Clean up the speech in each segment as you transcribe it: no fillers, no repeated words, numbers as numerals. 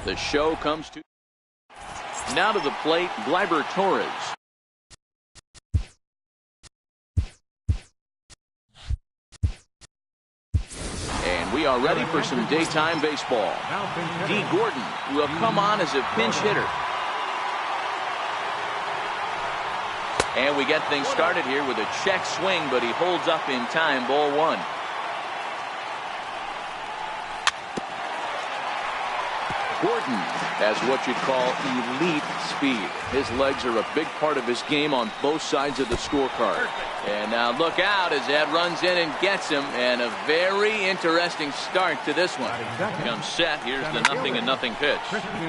The show comes to now to the plate, Gleyber Torres. And we are ready for some daytime baseball. Dee Gordon will come on as a pinch hitter. And we get things started here with a check swing, but he holds up in time. Ball one. Gordon has what you'd call elite speed. His legs are a big part of his game on both sides of the scorecard. And now look out as Ed runs in and gets him. And a very interesting start to this one. Comes set. Here's the 0-0 pitch.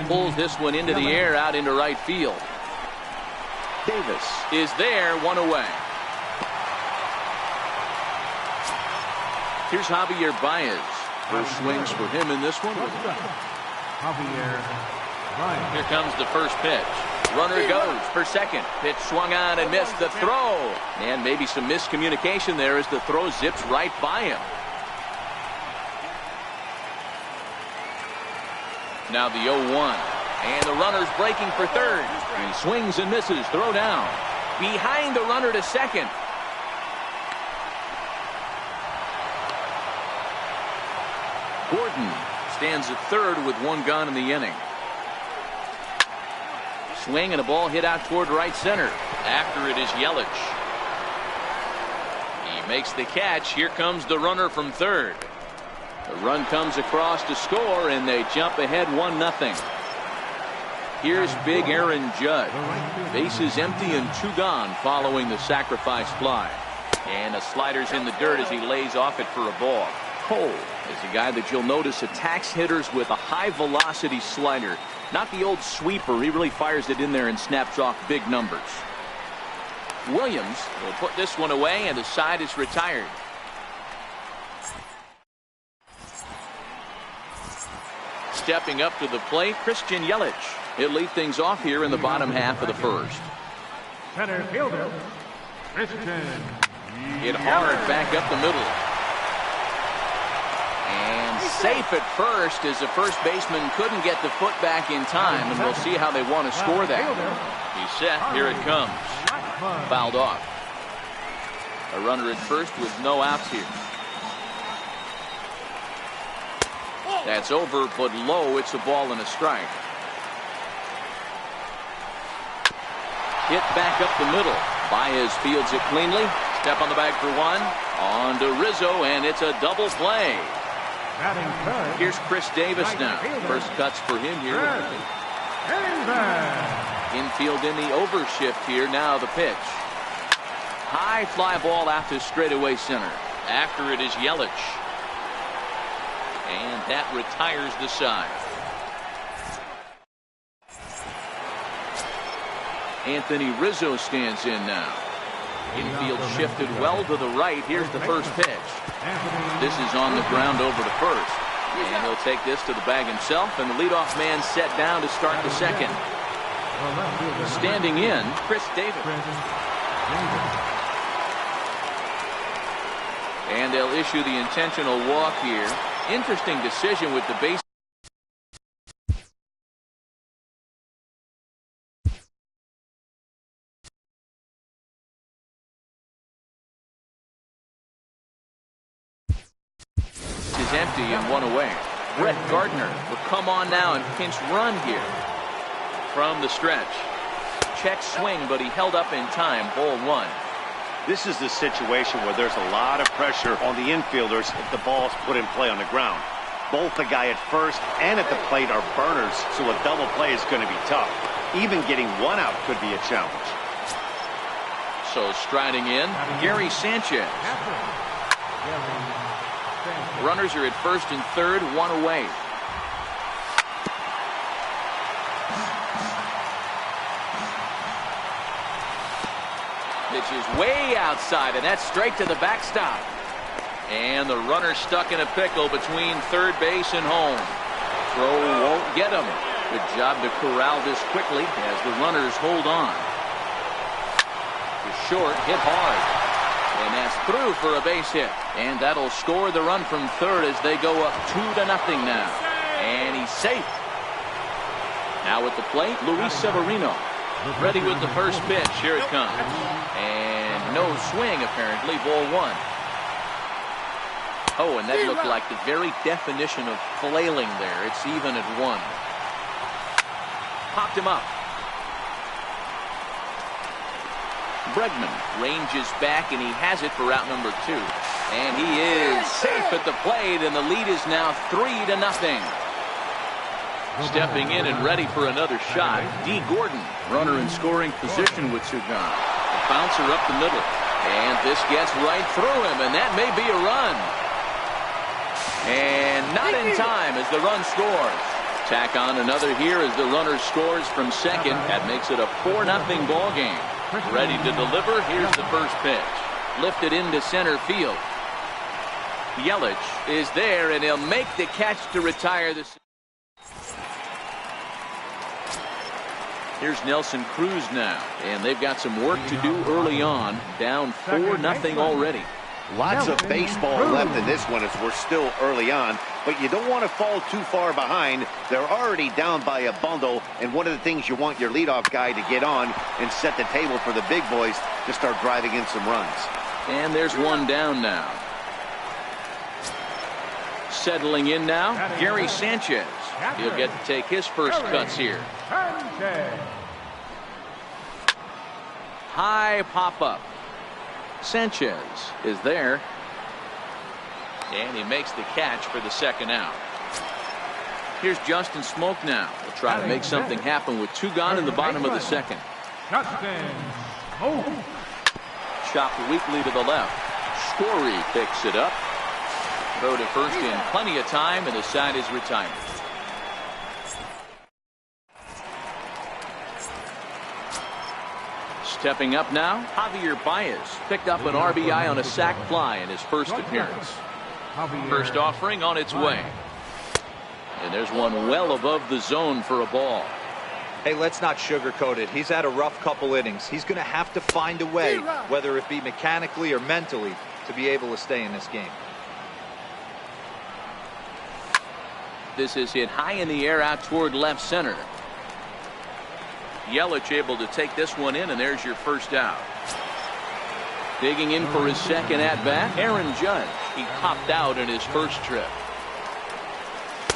Pulls this one into the air out into right field. Davis is there, one away. Here's Javier Baez. First swings for him in this one. Here comes the first pitch. Runner goes for second. Pitch swung on and missed. The throw. And maybe some miscommunication there as the throw zips right by him. Now the 0-1. And the runner's breaking for third. He swings and misses. Throw down. Behind the runner to second. Gordon stands at third with one gone in the inning. Swing and a ball hit out toward right center. After it is Yelich. He makes the catch. Here comes the runner from third. The run comes across to score, and they jump ahead 1-0. Here's big Aaron Judge. Bases empty and two gone following the sacrifice fly. And the slider's in the dirt as he lays off it for a ball. Cole is a guy that you'll notice attacks hitters with a high velocity slider. Not the old sweeper. He really fires it in there and snaps off big numbers. Williams will put this one away, and the side is retired. Stepping up to the plate, Christian Yelich. He'll lead things off here in the bottom half of the first. Center fielder, Christian. Hit hard back up the middle. And safe at first as the first baseman couldn't get the foot back in time, and we'll see how they want to score that. He's set. Here it comes. Fouled off. A runner at first with no outs here. That's over, but low. It's a ball and a strike. Hit back up the middle. Baez fields it cleanly. Step on the bag for one. On to Rizzo, and it's a double play. Here's Chris Davis now. First cuts for him here. Infield in the overshift here. Now the pitch. High fly ball out to straightaway center. After it is Yelich. And that retires the side. Anthony Rizzo stands in now. Infield shifted well to the right. Here's the first pitch. This is on the ground over to first. And he'll take this to the bag himself, and the leadoff man set down to start the second. Standing in, Chris Davis. And they'll issue the intentional walk here. Interesting decision with the base. Is empty and one away. Brett Gardner will come on now and pinch run here from the stretch. Check swing, but he held up in time. Ball one. This is the situation where there's a lot of pressure on the infielders if the ball's put in play on the ground. Both the guy at first and at the plate are burners, so a double play is going to be tough. Even getting one out could be a challenge. So striding in, Gary Sanchez. Runners are at first and third, one away. Pitch is way outside, and that's straight to the backstop. And the runner stuck in a pickle between third base and home. Throw won't get him. Good job to corral this quickly as the runners hold on. The short hit hard. And that's through for a base hit. And that'll score the run from third as they go up 2-0 now. And he's safe. Now at the plate, Luis Severino. Ready with the first pitch. Here it comes. And no swing, apparently. Ball one. Oh, and that looked like the very definition of flailing there. It's even at one. Popped him up. Bregman ranges back, and he has it for out number 2. And he is safe at the plate, and the lead is now 3-0. Stepping in and ready for another shot, D. Gordon. Runner in scoring position with two gone. The bouncer up the middle. And this gets right through him, and that may be a run. And not in time as the run scores. Tack on another here as the runner scores from second. That makes it a 4-0 ball game. Ready to deliver. Here's the first pitch. Lifted into center field. Yelich is there, and he'll make the catch to retire the. Here's Nelson Cruz now, and they've got some work to do early on. Down 4-0 already. Lots of baseball left in this one as we're still early on, but you don't want to fall too far behind. They're already down by a bundle, and one of the things you want your leadoff guy to get on and set the table for the big boys to start driving in some runs. And there's one down now. Settling in now, Gary Sanchez. He'll get to take his first cuts here. High pop-up. Sanchez is there. And he makes the catch for the second out. Here's Justin Smoak now. He'll try to make something happen with two gone in the bottom of the second. Justin Smoak. Chopped weakly to the left. Story picks it up. Throw to first in plenty of time, and the side is retired. Stepping up now, Javier Baez picked up an RBI on a sac fly in his first appearance. First offering on its way. And there's one well above the zone for a ball. Hey, let's not sugarcoat it. He's had a rough couple innings. He's going to have to find a way, whether it be mechanically or mentally, to be able to stay in this game. This is hit high in the air out toward left center. Yelich able to take this one in, and there's your first out. Digging in for his second at-bat, Aaron Judge. He popped out in his first trip.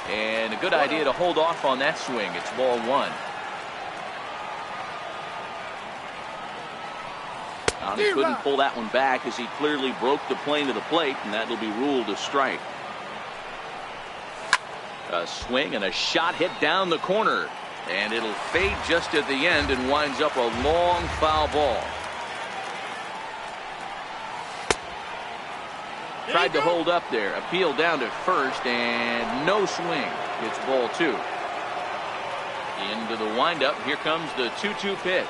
And a good idea to hold off on that swing. It's ball one. He couldn't pull that one back as he clearly broke the plane to the plate, and that'll be ruled a strike. A swing and a shot hit down the corner. And it'll fade just at the end and winds up a long foul ball. Tried to hold up there. Appeal down to first and no swing. It's ball two. Into the windup. Here comes the 2-2 pitch.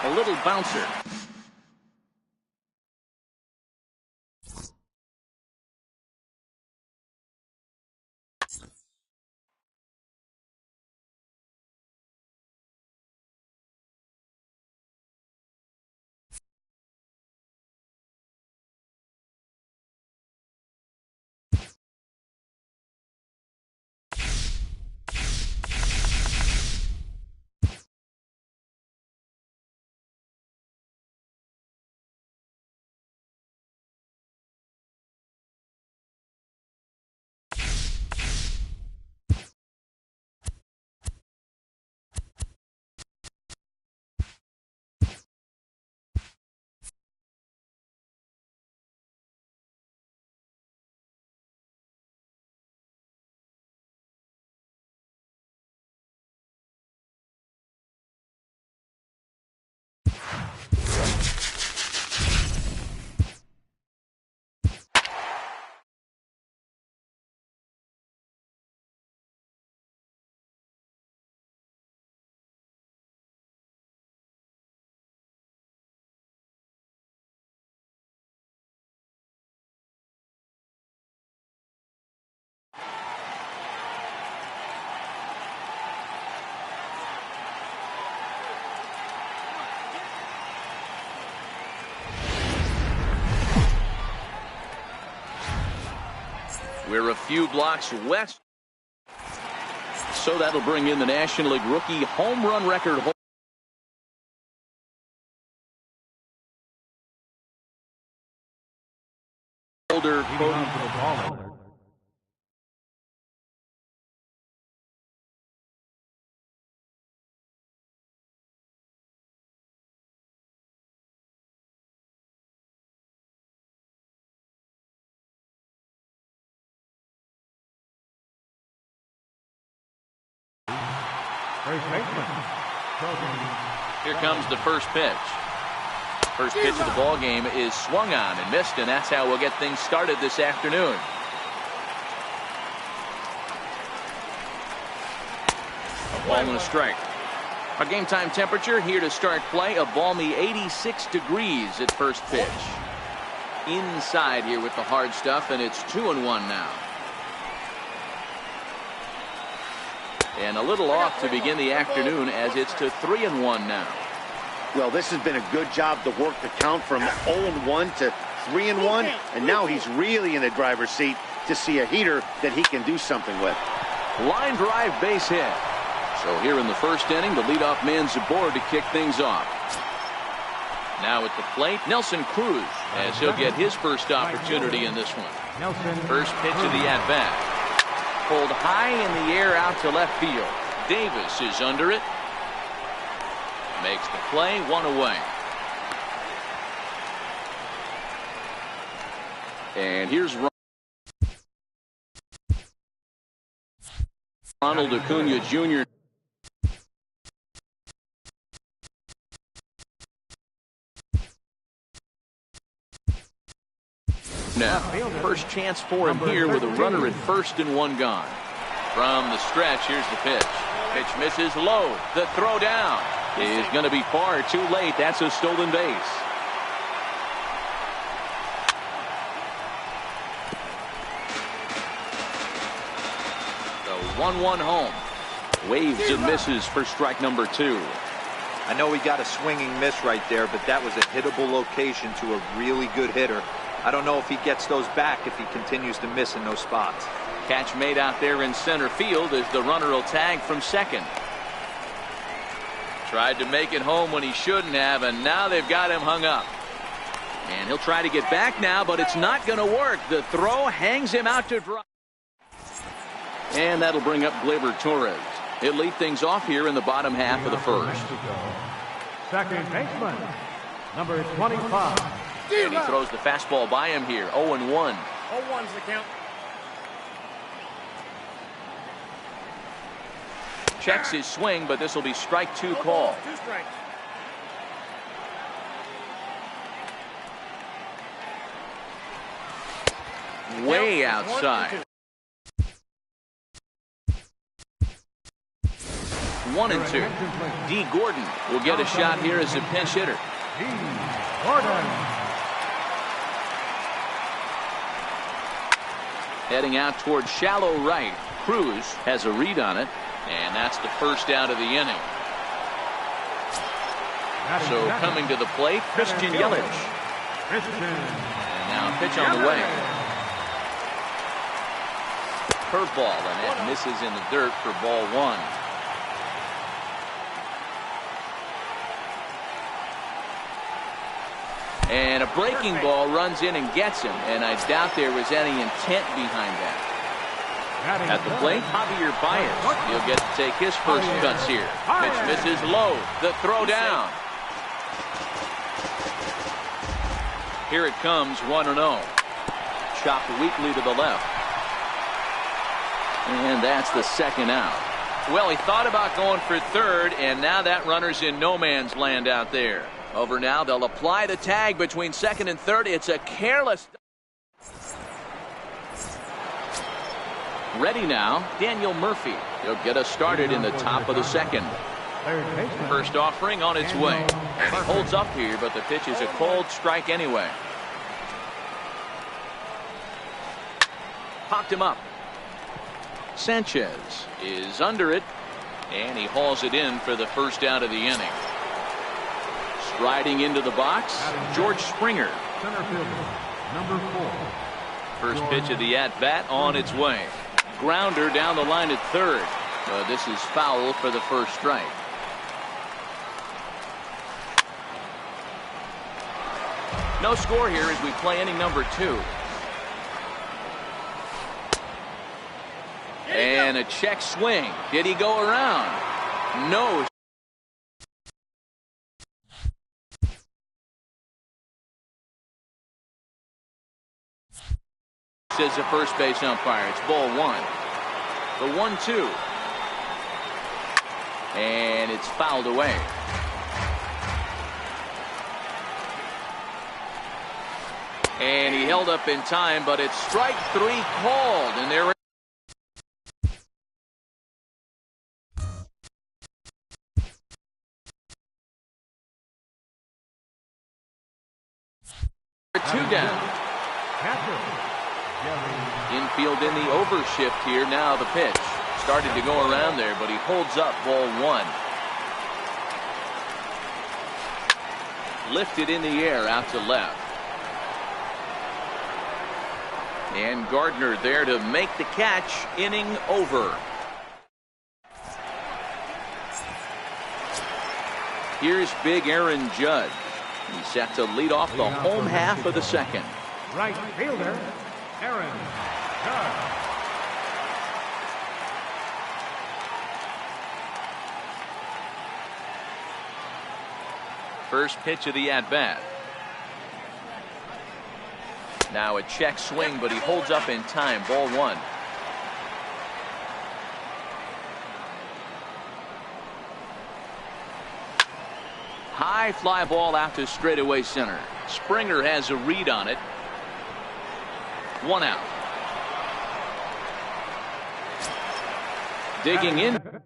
A little bouncer. We're a few blocks west. So that'll bring in the National League rookie home run record holder. Here comes the first pitch. First pitch of the ball game is swung on and missed, and that's how we'll get things started this afternoon. A ball and a strike. Our game time temperature here to start play, a balmy 86 degrees at first pitch. Inside here with the hard stuff, and it's 2-1 now. And a little off to begin the afternoon as it's to 3-1 now. Well, this has been a good job to work the count from 0-1 to 3-1, and now he's really in the driver's seat to see a heater that he can do something with. Line drive, base hit. So here in the first inning, the leadoff man's aboard to kick things off. Now at the plate, Nelson Cruz, as he'll get his first opportunity in this one. First pitch of the at-bat. Pulled high in the air out to left field. Davis is under it. Makes the play, 1 away. And here's Ronald Acuna Jr. Now, first chance for him here with a runner at first and one gone. From the stretch, here's the pitch. Pitch misses low. The throw down is going to be far too late. That's a stolen base. The 1-1 home. Waves and misses for strike number 2. I know he got a swinging miss right there, but that was a hittable location to a really good hitter. I don't know if he gets those back if he continues to miss in those spots. Catch made out there in center field as the runner will tag from second. Tried to make it home when he shouldn't have, and now they've got him hung up. And he'll try to get back now, but it's not going to work. The throw hangs him out to dry. And that'll bring up Gleyber Torres. He'll lead things off here in the bottom half of the first. Second baseman, number 25. And he throws the fastball by him here. 0-1. 0-1's the count. Checks his swing, but this will be strike 2 call. 2 strikes. Way outside. 1-2. D. Gordon will get a shot here as a pinch hitter. D. Gordon. Heading out toward shallow right. Cruz has a read on it, and that's the first out of the inning. So coming to the plate, Christian Yelich. And now a pitch on the way. Curveball, and it misses in the dirt for ball 1. And a breaking ball runs in and gets him, and I doubt there was any intent behind that. At the plate, Javier Baez. He'll get to take his first cuts here. Pitch misses low. The throw down. Here it comes, 1-0. Chopped weakly to the left. And that's the second out. Well, he thought about going for third, and now that runner's in no man's land out there. Over now, they'll apply the tag between second and third. It's a careless. Ready now, Daniel Murphy. He'll get us started in the top of the second. First offering on its way. And he holds up here, but the pitch is a cold strike anyway. Popped him up. Sanchez is under it, and he hauls it in for the first out of the inning. Striding into the box, George Springer. Center fielder, number 4. First pitch of the at-bat on its way. Grounder down the line at third. This is foul for the first strike. No score here as we play inning number 2. And a check swing. Did he go around? No. Says the first base umpire. It's ball 1. The 1-2. And it's fouled away. And he held up in time, but it's strike 3 called, and there. Two down. Infield in the overshift here. Now the pitch. Started to go around there, but he holds up ball 1. Lifted in the air out to left. And Gardner there to make the catch. Inning over. Here's big Aaron Judge. He's set to lead off the home half of the second. Right fielder, Aaron Judge. First pitch of the at-bat. Now a check swing, but he holds up in time. Ball 1. High fly ball out to straightaway center. Springer has a read on it. 1 out. Digging in.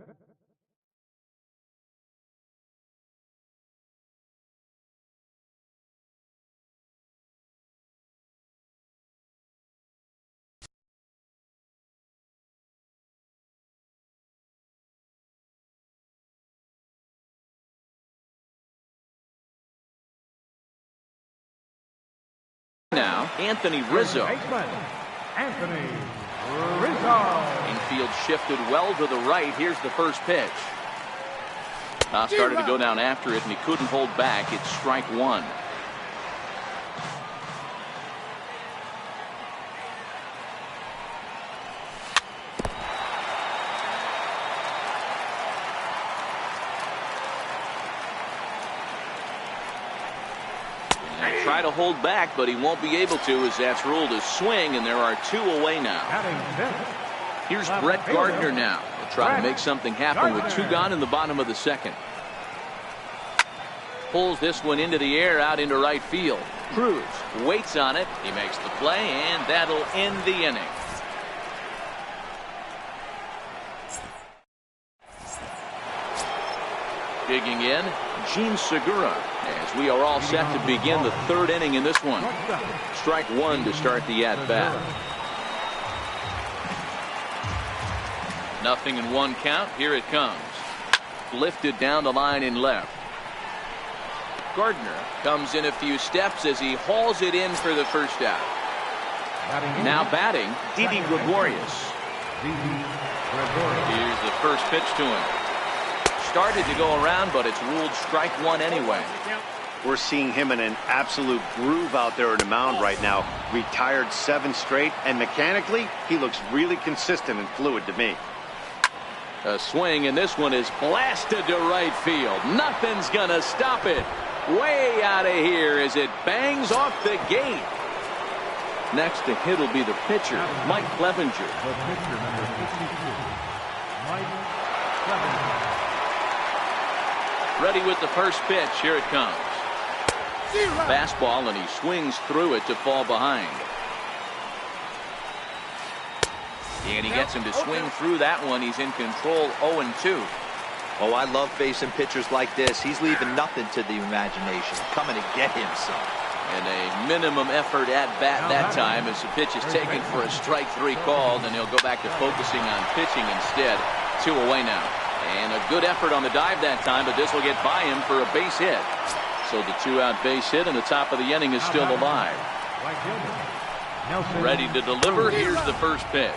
Now, Anthony Rizzo. Anthony Rizzo. Infield shifted well to the right. Here's the first pitch. Started to go down after it, and he couldn't hold back. It's strike 1. Try to hold back, but he won't be able to, as that's ruled a swing, and there are 2 away now. Here's Brett Gardner now. He'll try to make something happen with 2 gone in the bottom of the second. Pulls this one into the air out into right field. Cruz waits on it. He makes the play, and that'll end the inning. Digging in, Gene Segura, as we are all set to begin the 3rd inning in this one. Strike 1 to start the at-bat. 0-1 count. Here it comes. Lifted down the line in left. Gardner comes in a few steps as he hauls it in for the first out. Now batting, Didi Gregorius. Here's the first pitch to him. Started to go around, but it's ruled strike 1 anyway. We're seeing him in an absolute groove out there in the mound right now. Retired 7 straight, and mechanically, he looks really consistent and fluid to me. A swing, and this one is blasted to right field. Nothing's gonna stop it. Way out of here as it bangs off the gate. Next to hit will be the pitcher, Mike Clevenger. The pitcher, number 52, Mike Clevenger. Ready with the first pitch. Here it comes. Fastball, and he swings through it to fall behind. And he gets him to swing through that one. He's in control. 0-2. Oh, I love facing pitchers like this. He's leaving nothing to the imagination. Coming to get him some. And a minimum effort at bat that time as the pitch is taken for a strike 3 called, and he'll go back to focusing on pitching instead. 2 away now. And a good effort on the dive that time, but this will get by him for a base hit. So the 2-out base hit, and the top of the inning is still alive. Ready to deliver. Here's the first pitch.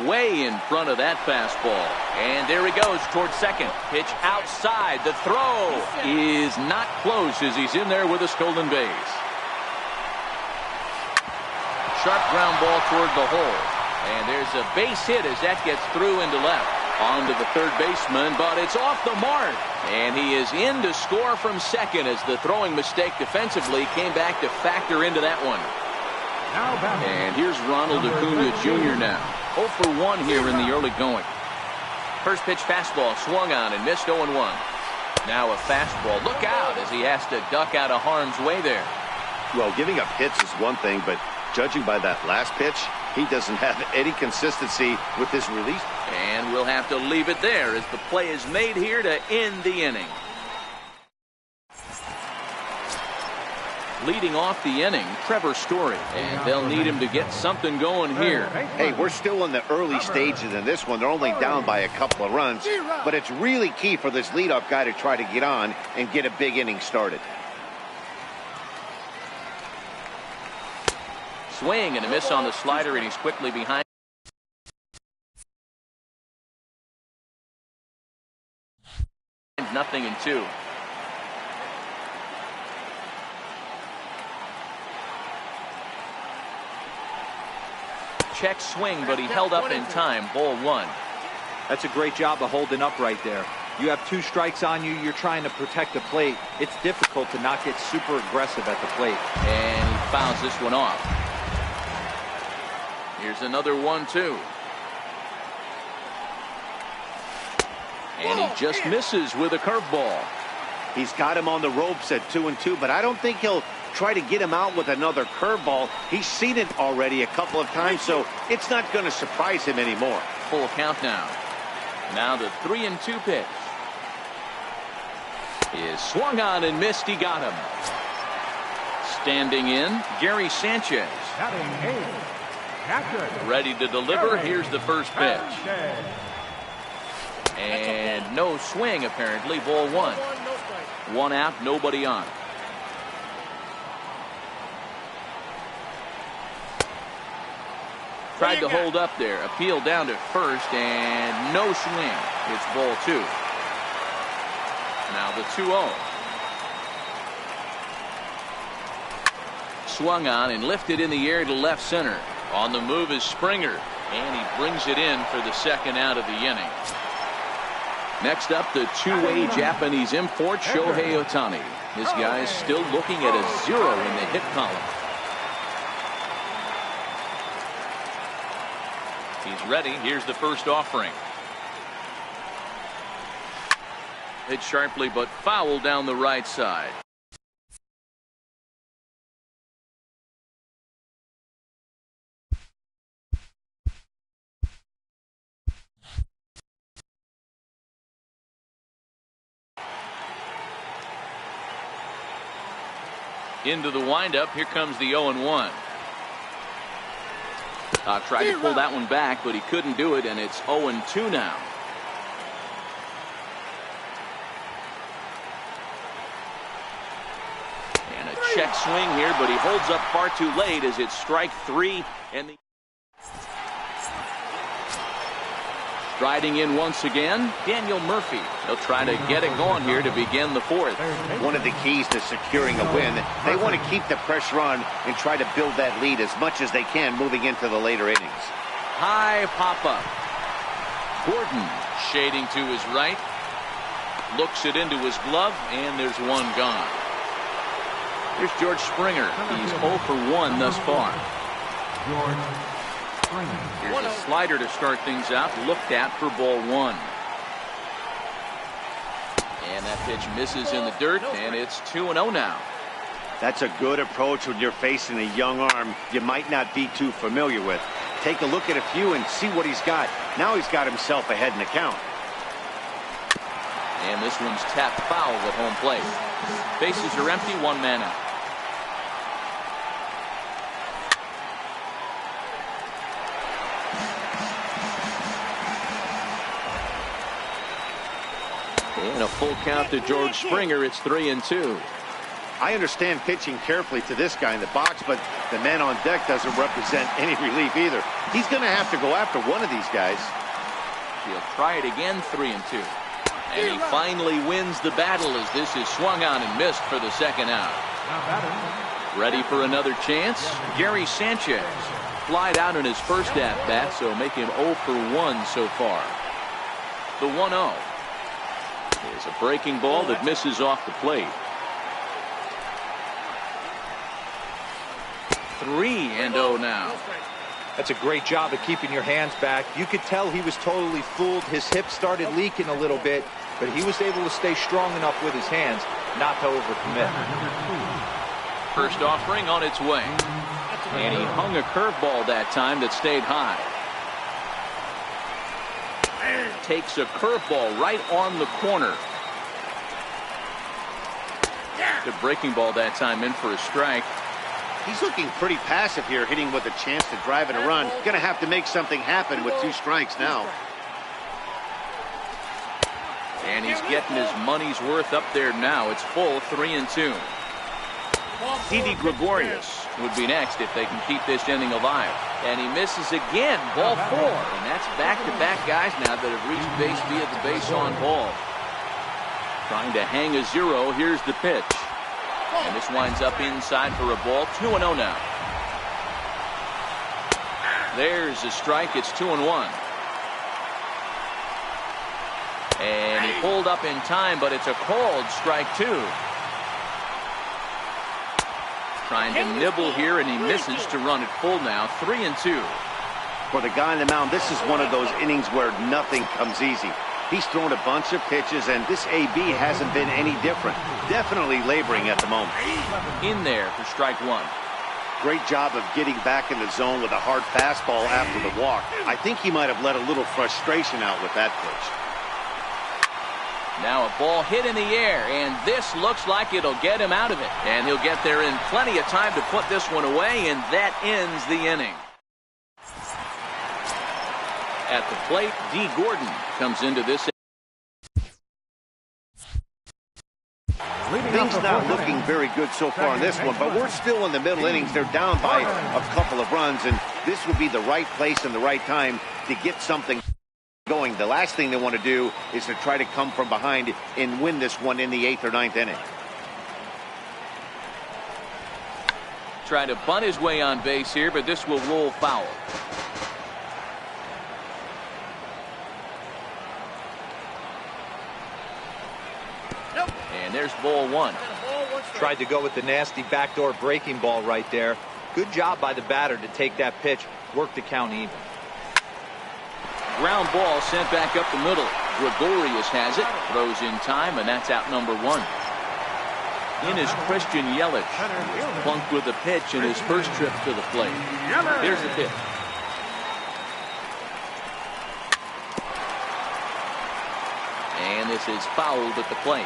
way in front of that fastball. And there he goes towards second. Pitch outside. The throw is not close as he's in there with a stolen base. Sharp ground ball toward the hole. And there's a base hit as that gets through into left. On to the third baseman, but it's off the mark. And he is in to score from second as the throwing mistake defensively came back to factor into that one. And here's Ronald Acuna Jr. now. 0 for 1 here in the early going. First pitch fastball swung on and missed 0-1. Now a fastball. Look out as he has to duck out of harm's way there. Well, giving up hits is one thing, but judging by that last pitch, he doesn't have any consistency with his release. And we'll have to leave it there as the play is made here to end the inning. Leading off the inning, Trevor Story. And they'll need him to get something going here. Hey, we're still in the early stages in this one. They're only down by a couple of runs. But it's really key for this leadoff guy to try to get on and get a big inning started. Swing and a miss on the slider, and he's quickly behind. Nothing in 2. Check swing, but he held up in time. Ball 1. That's a great job of holding up right there. You have 2 strikes on you. You're trying to protect the plate. It's difficult to not get super aggressive at the plate. And he fouls this one off. Here's another 1-2. And he just misses with a curveball. He's got him on the ropes at 2-2, but I don't think he'll try to get him out with another curveball. He's seen it already a couple of times, so it's not going to surprise him anymore. Full count now. Now the 3-2 pitch is swung on and missed. He got him. Standing in, Gary Sanchez. Ready to deliver. Here's the first pitch. And no swing, apparently. Ball 1. 1 out, nobody on. Tried to hold up there. Appeal down to first, and no swing. It's ball 2. Now the 2-0. Swung on and lifted in the air to left center. On the move is Springer, and he brings it in for the second out of the inning. Next up, the two-way Japanese import, Shohei Ohtani. This guy's still looking at a 0 in the hit column. He's ready. Here's the first offering. Hit sharply, but foul down the right side. Into the windup. Here comes the 0-1. Tried to pull that one back, but he couldn't do it, and it's 0-2 now. And a check swing here, but he holds up far too late as it's strike 3. And the striding in once again, Daniel Murphy. He'll try to get it going here to begin the 4th. One of the keys to securing a win, they want to keep the pressure on and try to build that lead as much as they can moving into the later innings. High pop-up. Gordon shading to his right. Looks it into his glove, and there's one gone. Here's George Springer. He's 0 for 1 thus far. Here's a slider to start things out. Looked at for ball 1. And that pitch misses in the dirt, and it's 2-0 now. That's a good approach when you're facing a young arm you might not be too familiar with. Take a look at a few and see what he's got. Now he's got himself ahead in the count. And this one's tapped foul at home plate. Bases are empty, 1 man out. And a full count to George Springer. It's 3-2. I understand pitching carefully to this guy in the box, but the man on deck doesn't represent any relief either. He's going to have to go after one of these guys. He'll try it again, 3-2. And he finally wins the battle as this is swung on and missed for the second out. Ready for another chance? Gary Sanchez flied out in his first at-bat, so make him 0 for 1 so far. The 1-0 is a breaking ball that misses off the plate. 3-0 now. That's a great job of keeping your hands back. You could tell he was totally fooled. His hip started leaking a little bit, but he was able to stay strong enough with his hands not to overcommit. First offering on its way. And he hung a curveball that time that stayed high. Takes a curveball right on the corner. Good breaking ball that time, in for a strike. He's looking pretty passive here, hitting with a chance to drive in a run. Going to have to make something happen with 2 strikes now. And he's getting his money's worth up there now. It's full, 3-2. Didi Gregorius would be next if they can keep this inning alive. And he misses again, ball 4. And that's back-to-back guys now that have reached base via the base on ball. Trying to hang a 0. Here's the pitch. And this winds up inside for a ball. 2-0 now. There's a strike. It's 2-1. And he pulled up in time, but it's a called strike 2. Trying to nibble here, and he misses to run it full now. 3-2. For the guy on the mound, this is one of those innings where nothing comes easy. He's thrown a bunch of pitches, and this AB hasn't been any different. Definitely laboring at the moment. In there for strike 1. Great job of getting back in the zone with a hard fastball after the walk. I think he might have let a little frustration out with that pitch. Now a ball hit in the air, and this looks like it'll get him out of it. And he'll get there in plenty of time to put this one away, and that ends the inning. At the plate, D. Gordon comes into this. Things not looking very good so far in this one, but we're still in the middle innings. They're down by a couple of runs, and this would be the right place and the right time to get something going. The last thing they want to do is to try to come from behind and win this one in the 8th or 9th inning. Try to bunt his way on base here, but this will roll foul. And there's ball 1. Tried to go with the nasty backdoor breaking ball right there. Good job by the batter to take that pitch, work the count even. Ground ball sent back up the middle. Gregorius has it, throws in time, and that's out number 1. In is Christian Yelich, plunked with a pitch in his first trip to the plate. Here's the pitch. And this is fouled at the plate.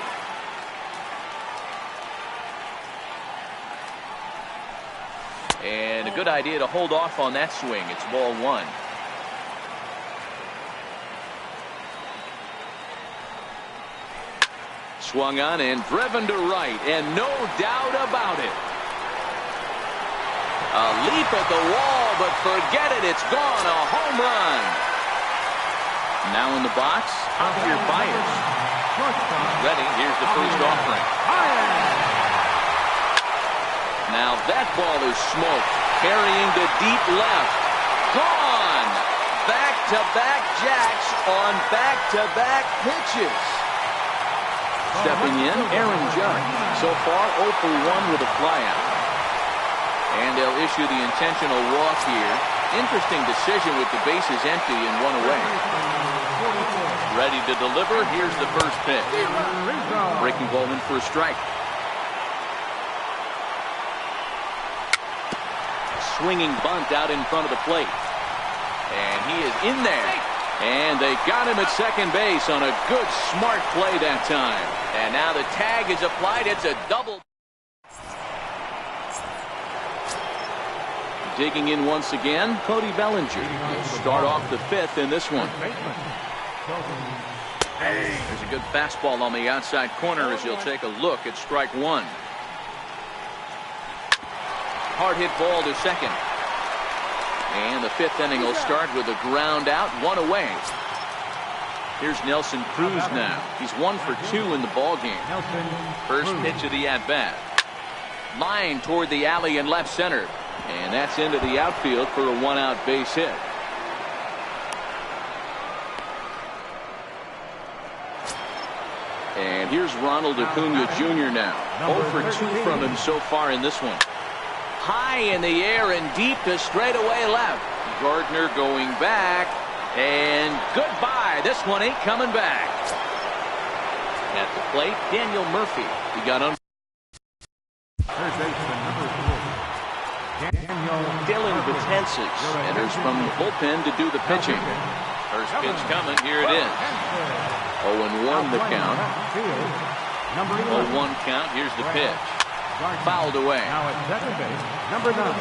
And a good idea to hold off on that swing. It's ball 1. Swung on and driven to right, and no doubt about it. A leap at the wall, but forget it. It's gone. A home run. Now in the box, Javier Baez. Ready. Here's the first offering. Now that ball is smoked, carrying to deep left. Gone. Back-to-back jacks on back-to-back pitches. Stepping in, Aaron Judge. So far, 0 for 1 with a flyout. And they'll issue the intentional walk here. Interesting decision with the bases empty and 1 away. Ready to deliver. Here's the first pitch. Breaking ball in for a strike. Swinging bunt out in front of the plate. And he is in there. And they got him at second base on a good, smart play that time. And now the tag is applied. It's a double. Digging in once again, Cody Bellinger. He'll start off the 5th in this one. There's a good fastball on the outside corner as he'll take a look at strike 1. Hard hit ball to second. And the fifth inning will start with a ground out, one away. Here's Nelson Cruz now. He's 1 for 2 in the ball game. First pitch of the at-bat. Line toward the alley in left center. And that's into the outfield for a one-out base hit. And here's Ronald Acuna Jr. now. 0 for 2 from him so far in this one. High in the air and deep to straightaway left. Gardner going back. And goodbye. This one ain't coming back. At the plate, Daniel Murphy. He got on. Dylan Betances enters from the bullpen to do the pitching. First pitch coming. Here it is. 0-1 the count. 0-1 count. Here's the pitch. Fouled away. Now at second base, number 9,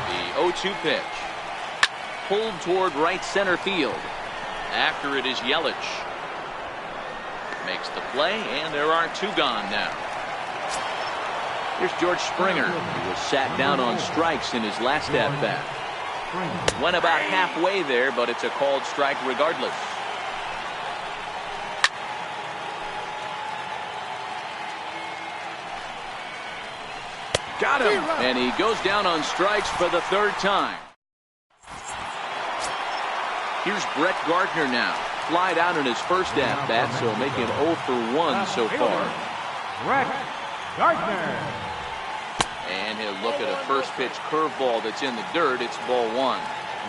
The 0-2 pitch. Pulled toward right center field. After it is Yelich. Makes the play, and there are 2 gone now. Here's George Springer. He was sat down on strikes in his last at-bat. Went about halfway there, but it's a called strike regardless. Got him. And he goes down on strikes for the 3rd time. Here's Brett Gardner now. Flied out in his first at-bat, so making 0 for 1 so far. Brett Gardner. And he'll look at a first pitch curveball that's in the dirt. It's ball 1.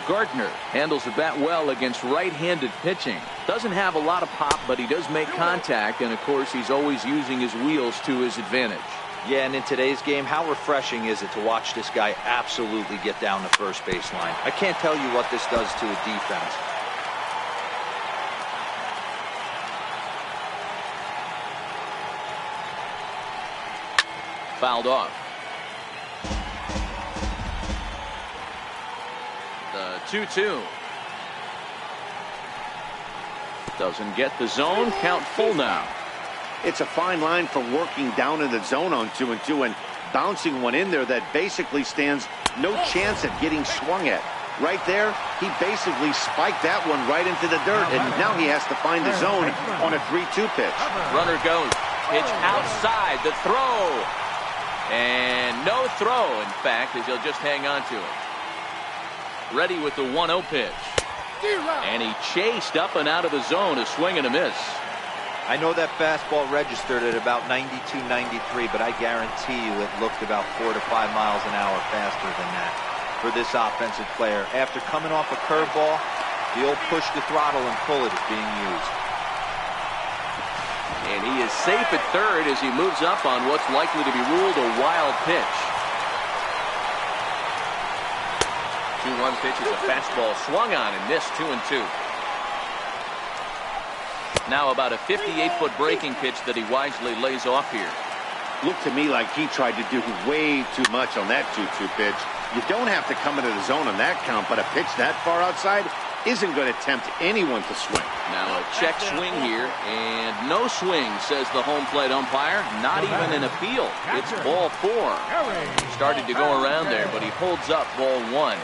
Gardner handles the bat well against right-handed pitching. Doesn't have a lot of pop, but he does make contact, and of course he's always using his wheels to his advantage. Yeah, and in today's game, how refreshing is it to watch this guy absolutely get down the first baseline? I can't tell you what this does to a defense. Fouled off. The 2-2. Doesn't get the zone. Count full now. It's a fine line for working down in the zone on 2-2 and bouncing one in there that basically stands no chance at getting swung at. Right there, he basically spiked that one right into the dirt, and now he has to find the zone on a 3-2 pitch. Runner goes. Pitch outside. The throw. And no throw, in fact, as he'll just hang on to it. Ready with the 1-0 pitch. And he chased up and out of the zone, a swing and a miss. I know that fastball registered at about 92, 93, but I guarantee you it looked about 4 to 5 miles an hour faster than that for this offensive player. After coming off a curveball, the old push the throttle and pull it is being used. And he is safe at third as he moves up on what's likely to be ruled a wild pitch. 2-1 pitch is a fastball swung on and missed. 2-2. Now about a 58-foot breaking pitch that he wisely lays off here. Looked to me like he tried to do way too much on that 2-2 pitch. You don't have to come into the zone on that count, but a pitch that far outside isn't going to tempt anyone to swing. Now a check swing here, and no swing, says the home plate umpire. Not even an appeal. It's ball 4. Started to go around there, but he holds up ball 1.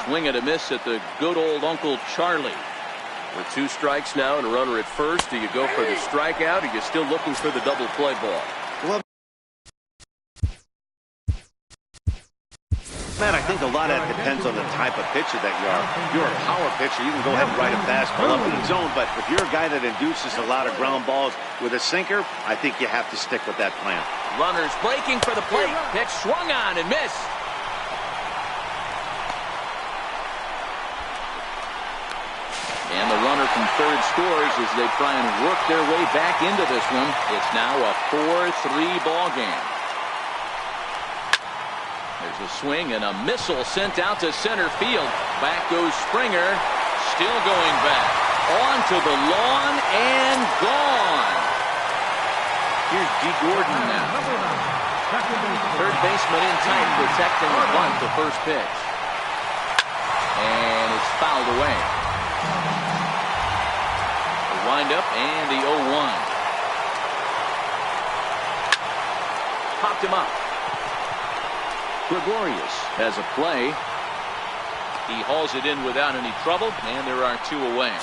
Swing and a miss at the good old Uncle Charlie. With 2 strikes now and a runner at first, do you go for the strikeout, or are you still looking for the double play ball? Well, Matt, I think a lot of that depends on the type of pitcher that you are. If you're a power pitcher, you can go ahead and ride a fastball up in the zone, but if you're a guy that induces a lot of ground balls with a sinker, I think you have to stick with that plan. Runners breaking for the plate. Pitch swung on and missed. And the runner from third scores as they try and work their way back into this one. It's now a 4-3 ball game. There's a swing and a missile sent out to center field. Back goes Springer. Still going back. On to the lawn and gone. Here's G. Gordon now. Third baseman in tight, protecting the bunt, the first pitch. And it's fouled away. windup and the 0-1. Popped him up. Gregorius has a play. He hauls it in without any trouble, and there are 2 away.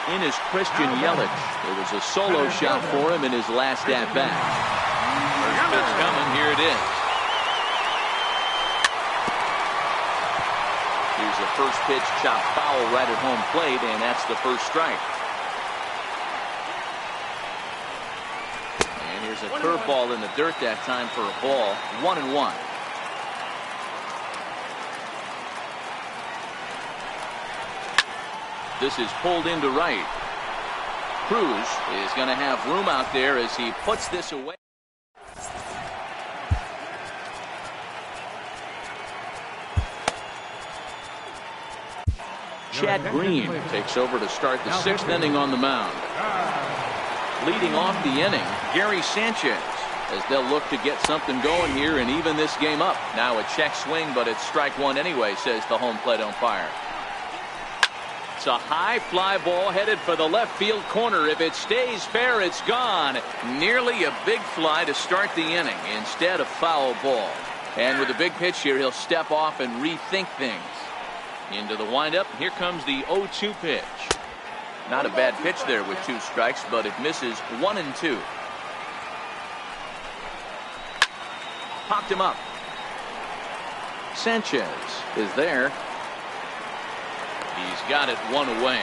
In is Christian Yelich. It was a solo shot for him in his last at-bat. First pitch coming. Here it is. Here's a first pitch chopped foul right at home plate, and that's the first strike. And here's a curveball in the dirt that time for a ball. 1-1. This is pulled into right. Cruz is going to have room out there as he puts this away. Chad Green takes over to start the 6th inning on the mound. Leading off the inning, Gary Sanchez, as they'll look to get something going here and even this game up. Now a check swing, but it's strike 1 anyway, says the home plate umpire. It's a high fly ball headed for the left field corner. If it stays fair, it's gone. Nearly a big fly to start the inning instead of foul ball. And with a big pitch here, he'll step off and rethink things. Into the windup. Here comes the 0-2 pitch. Not a bad pitch there with 2 strikes, but it misses 1-2. Popped him up. Sanchez is there. He's got it 1 away.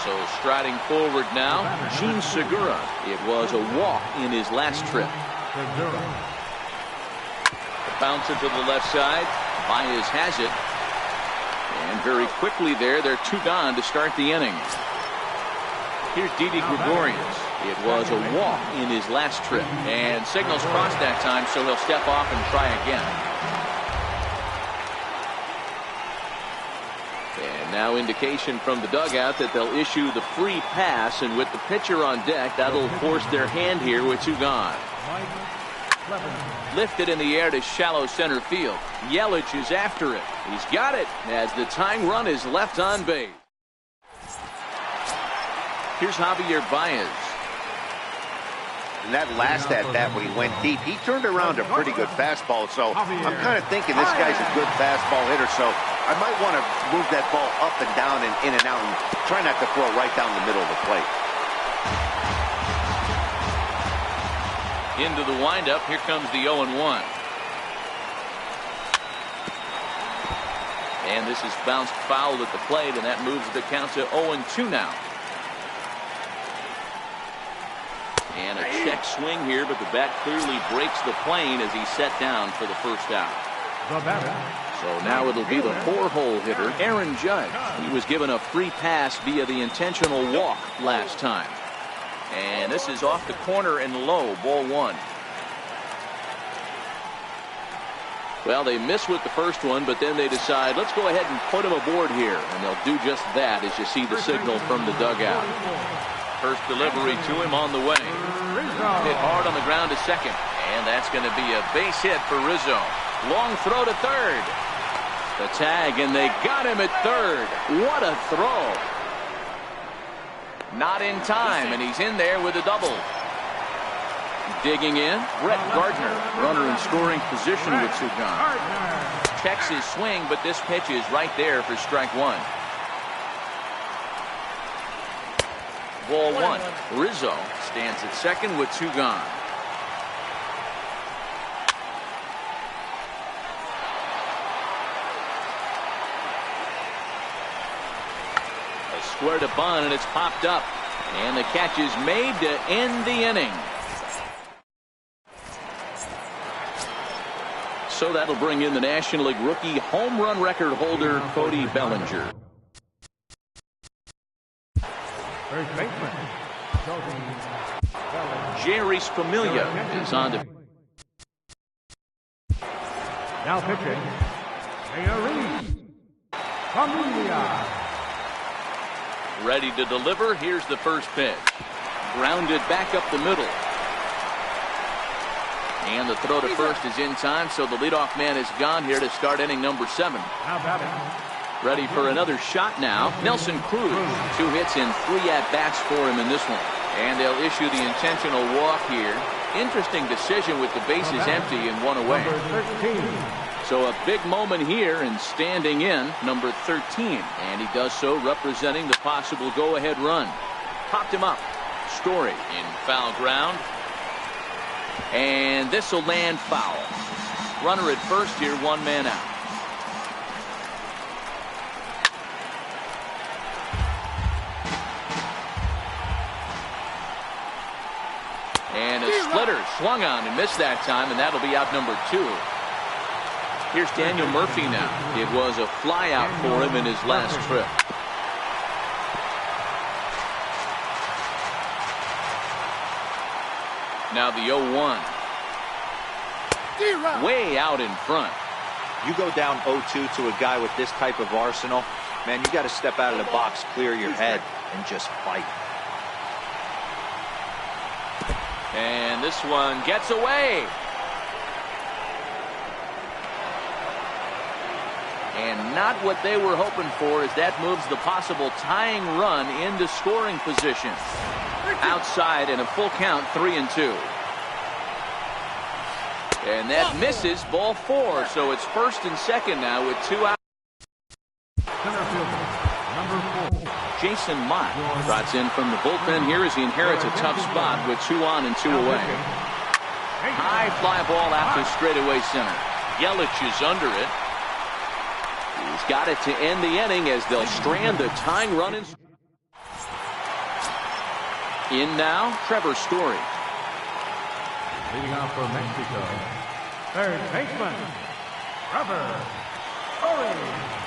So striding forward now, Gene Segura. It was a walk in his last trip. The bouncer to the left side. Baez has it. And very quickly there, they're 2 gone to start the inning. Here's Didi Gregorius. It was a walk in his last trip. And signals crossed that time, so he'll step off and try again. And now indication from the dugout that they'll issue the free pass, and with the pitcher on deck, that'll force their hand here with 2 gone. Lifted in the air to shallow center field. Yelich is after it. He's got it as the tying run is left on base. Here's Javier Baez. And that last at-bat when he went deep, he turned around a pretty good fastball. So I'm kind of thinking this guy's a good fastball hitter. So I might want to move that ball up and down and in and out and try not to throw it right down the middle of the plate. Into the windup. Here comes the 0-1. And this is bounced foul at the plate, and that moves the count to 0-2 now. And a check swing here, but the bat clearly breaks the plane as he's set down for the first out. So now it'll be the 4-hole hitter, Aaron Judge. He was given a free pass via the intentional walk last time. And this is off the corner and low, ball 1. Well, they miss with the first one, but then they decide, let's go ahead and put him aboard here. And they'll do just that as you see the signal from the dugout. First delivery to him on the way. Hit hard on the ground to second. And that's going to be a base hit for Rizzo. Long throw to third. The tag, and they got him at third. What a throw. Not in time, and he's in there with a double. Digging in, Brett Gardner, runner in scoring position with 2 gone. Checks his swing, but this pitch is right there for strike 1. Ball 1. Rizzo stands at second with 2 gone. Square to Bond, and it's popped up. And the catch is made to end the inning. So that'll bring in the National League rookie home run record holder, Cody Bellinger. First baseman, Jerry Familia is on to. now pitching, Jerry Familia. Ready to deliver. Here's the first pitch. Grounded back up the middle. And the throw to first is in time, so the leadoff man is gone here to start inning number 7. Now batting, Ready for another shot now. Nelson Cruz. 2 hits and 3 at-bats for him in this one. And they'll issue the intentional walk here. Interesting decision with the bases empty and 1 away. So a big moment here, and standing in, number 13. And he does so representing the possible go-ahead run. Popped him up. Story in foul ground. And this will land foul. Runner at first here, 1 man out. And a splitter swung on and missed that time, and that'll be out number 2. Here's Daniel Murphy now. It was a fly out for him in his last trip. Now the 0-1. Way out in front. You go down 0-2 to a guy with this type of arsenal, man, you got to step out of the box, clear your head, and just fight. And this one gets away. And not what they were hoping for, as that moves the possible tying run into scoring position. Outside and a full count, 3-2. And that misses, ball 4. So it's first and second now with 2 out. Center fielder, number 4. Jason Mott trots in from the bullpen here as he inherits a tough spot with 2 on and 2 away. High fly ball out to straightaway center. Yelich is under it. He's got it to end the inning as they'll strand the tying run in. In now, Trevor Story. Leading off for Mexico, third baseman, Trevor Story.